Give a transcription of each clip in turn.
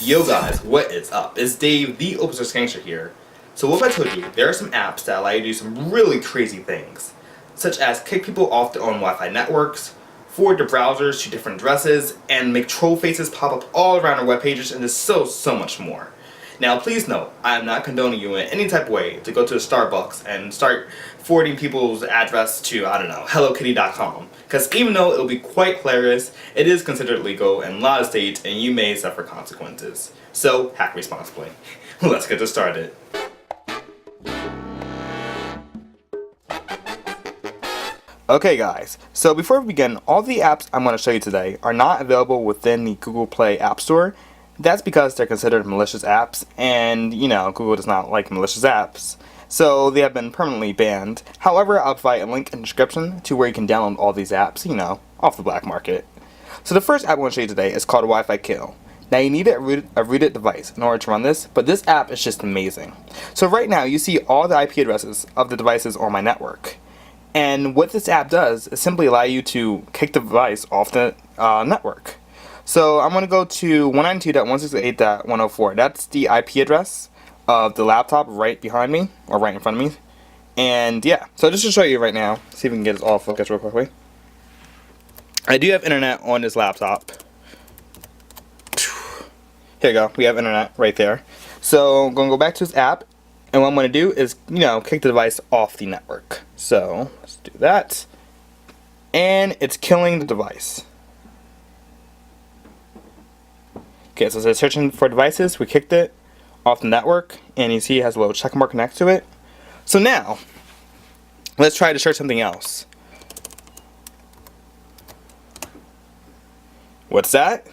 Yo guys, what is up? It's Dave, the open source gangster here. So what if I told you there are some apps that allow you to do some really crazy things, such as kick people off their own Wi-Fi networks, forward their browsers to different addresses, and make troll faces pop up all around our web pages, and there's so much more. Now please note, I am not condoning you in any type of way to go to a Starbucks and start forwarding people's address to, I don't know, hellokitty.com. Because even though it'll be quite hilarious, it is considered illegal in a lot of states and you may suffer consequences. So, hack responsibly. Let's get this started. Okay guys, so before we begin, all the apps I'm going to show you today are not available within the Google Play App Store. That's because they're considered malicious apps, and you know, Google does not like malicious apps. So they have been permanently banned. However, I'll provide a link in the description to where you can download all these apps, you know, off the black market. So the first app I want to show you today is called Wi-Fi Kill. Now you need a rooted device in order to run this, but this app is just amazing. So right now you see all the IP addresses of the devices on my network. And what this app does is simply allow you to kick the device off the network. So I'm going to go to 192.168.104. That's the IP address of the laptop right behind me, or right in front of me. And yeah, so just to show you right now, see if we can get this all focused real quickly. I do have internet on this laptop. Here you go, we have internet right there. So I'm going to go back to this app, and what I'm going to do is, you know, kick the device off the network. So let's do that. And it's killing the device. Okay, so it says searching for devices. We kicked it off the network, and you see it has a little check mark next to it. So now, let's try to search something else. What's that?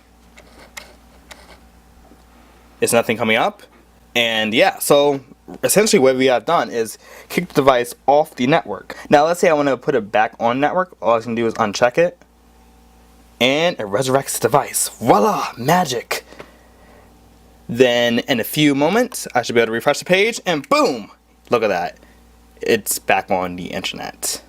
Is nothing coming up? And yeah, so essentially what we have done is kick the device off the network. Now let's say I want to put it back on network. All I can do is uncheck it, and it resurrects the device. Voila! Magic! Then in a few moments I should be able to refresh the page, and boom! Look at that. It's back on the internet.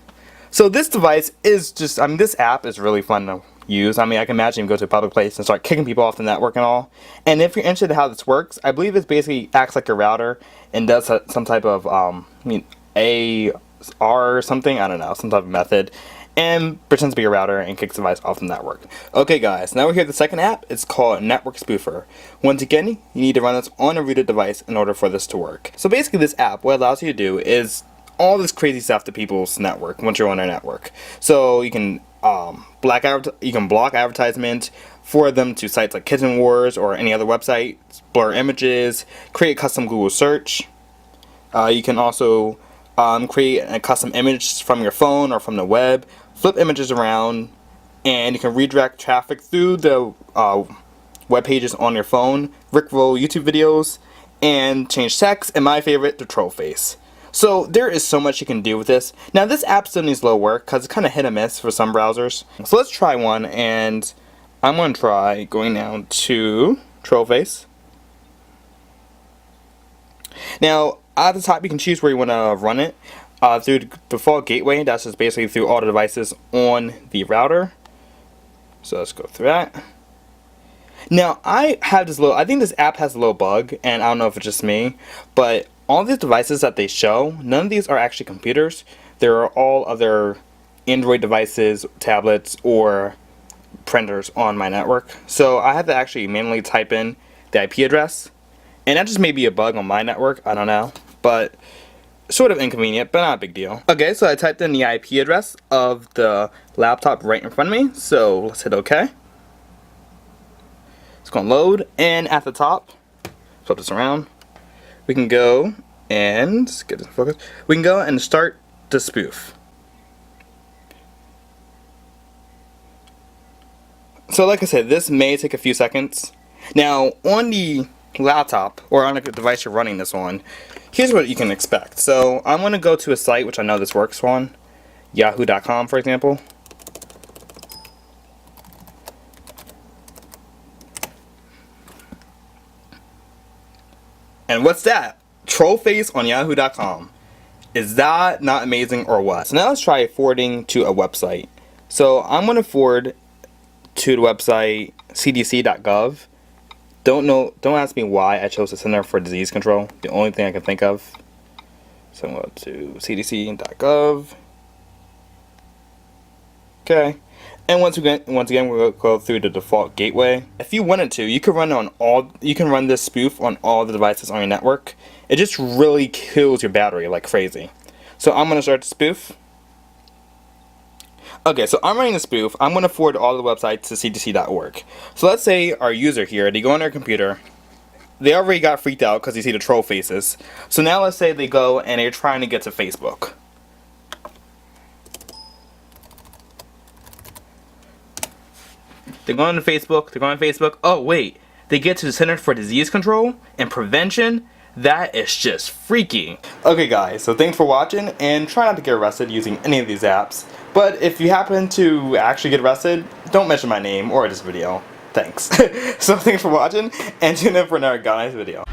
So this device is just, I mean, this app is really fun to use. I mean, I can imagine you go to a public place and start kicking people off the network and all. And if you're interested in how this works, I believe it basically acts like a router and does some type of, AR or something, I don't know, some type of method, and pretends to be a router and kicks the device off the network. Okay guys, now we're here at the second app. It's called Network Spoofer. Once again, you need to run this on a rooted device in order for this to work. So basically this app, what it allows you to do is all this crazy stuff to people's network once you're on their network. So you can block advertisements for them to sites like Kitchen Wars or any other website, blur images, create custom Google search. You can also create a custom image from your phone or from the web, flip images around, and you can redirect traffic through the web pages on your phone, rickroll YouTube videos, and change text, and my favorite, the troll face. So there is so much you can do with this. Now this app still needs a little work because it's kind of hit or miss for some browsers. So let's try one, and I'm going to try going down to troll face. Now at the top you can choose where you want to run it. Through the default gateway, that's just basically through all the devices on the router. So let's go through that. Now I have this little, I think this app has a little bug, and I don't know if it's just me, but all these devices that they show, none of these are actually computers. They're all other Android devices, tablets, or printers on my network. So I have to actually manually type in the IP address, and that just may be a bug on my network, I don't know, but sort of inconvenient, but not a big deal. Okay, so I typed in the IP address of the laptop right in front of me, so let's hit OK. It's going to load, and at the top, flip this around, we can go and get this focus. We can go and start the spoof. So like I said, this may take a few seconds. Now on the laptop or on the device you're running this on, here's what you can expect. So I'm going to go to a site which I know this works on, yahoo.com for example. And what's that? Troll face on yahoo.com. Is that not amazing or what? So now let's try forwarding to a website. So I'm going to forward to the website cdc.gov, Don't ask me why I chose the Center for Disease Control. The only thing I can think of. So I'm going to cdc.gov. Okay. And once again, we'll go through the default gateway. If you wanted to, you could run this spoof on all the devices on your network. It just really kills your battery like crazy. So I'm going to start the spoof. Okay, so I'm running the spoof. I'm going to forward all the websites to cdc.org. So let's say our user here, they go on their computer. They already got freaked out because you see the troll faces. So now let's say they go and they're trying to get to Facebook. They're going to Facebook. Oh wait, they get to the Center for Disease Control and Prevention. That is just freaky. Okay guys, so thanks for watching, and try not to get arrested using any of these apps. But if you happen to actually get arrested, don't mention my name or this video. Thanks. So thanks for watching, and tune in for another guys video.